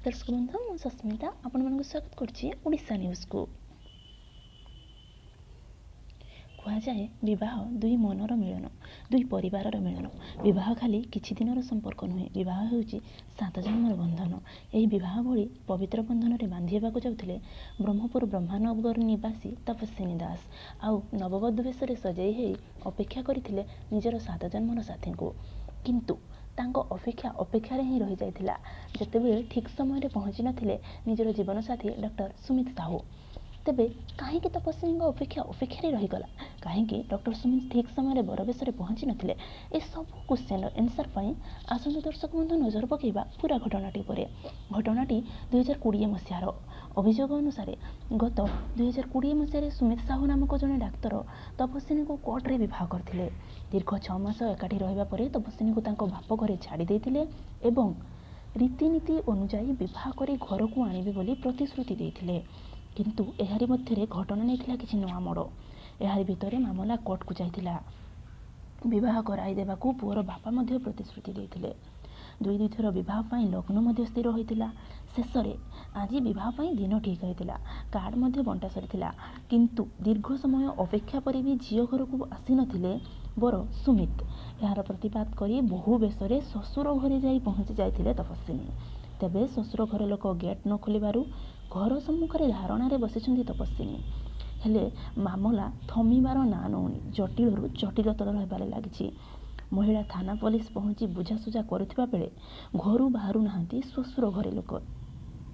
दर्शक बंधु मु सस्मिता आपण मानक स्वागत करछि ओडिशा न्यूज को। कह जाए विवाह दुई मनर मिलन, दुई परिवार मिलन। विवाह खाली किछि दिनर संपर्क नुहे, विवाह होउछि 7 जन्मर बंधन। एही विवाह भली पवित्र बंधन रे बांधिबा को जाउथिले ब्रह्मपुर ब्रह्मानगर निवासी तपस्विनी दास आउ नववधू बेशरे सजई हेई अपेक्षा करथिले निजर 7 जन्मर साथी को। किंतु तांको अपेक्षा ही रही जाइथिला जेतेबेले ठीक समय रे पहुँची नथिले निजर जीवन साथी डॉक्टर सुमित साहू। तेबे कहीं तपस्विनी अपेक्षा रहीगला कहीं डॉक्टर सुमित ठीक समय बर बेशरे पहुँची नथिले। ए सब क्वेश्चन आंसर पाई आसंतु दर्शक बंधु नजर पकेबा पूरा घटनाटी पर। घटनाटी 2020 मसीहार अभियोग अनुसार गत 2020 मसीह सुमित साहू नामक जड़े डाक्तर तपस्विनी को कोर्ट रे विवाह करथिले। दीर्घ 6 मास एकाठी रहिबा परे तपस्विनी को तांको बाप घरे छाड़ी देथिले एवं रीतिनीति अनुसार विवाह करी घर को आनिबे बोली प्रतिश्रुति देथिले। किंतु एहारी मध्यरे घटना नहीं किसी नुआ मोड़। एहारी भितरे मामला कोर्ट को जाइथिला। विवाह कराई देबाकू पुअर बापा मध्य प्रतिश्रुति देथिले। दुई थर विवाह पाई लग्न मध्य स्थिर होइतिला। शेषरे आज विवाह पाई दिन ठीक होइतिला। कार्ड मध्य बंटा सरितिला। किंतु दीर्घ समय अपेक्षा पर भी झियो घर को आसी नथिले बर सुमित। यार प्रतिवाद करी बहु बेशरे ससुर घरे जाई पहुँची जाइथिले तपस्विनी। तेबे ससुर घर लोक गेट न खोलिबारु घर सम्मुखरे धारणा बसिछन्ति तपस्विनी। हेले मामला थमिबार ना नौनी, जटिलरू जटिलतर हेबारे लागिछि। महिला थाना पुलिस पहुँची बुझासुझा करुथिबा बेले घरू बाहरु नाहांती ससुर घरे लोक।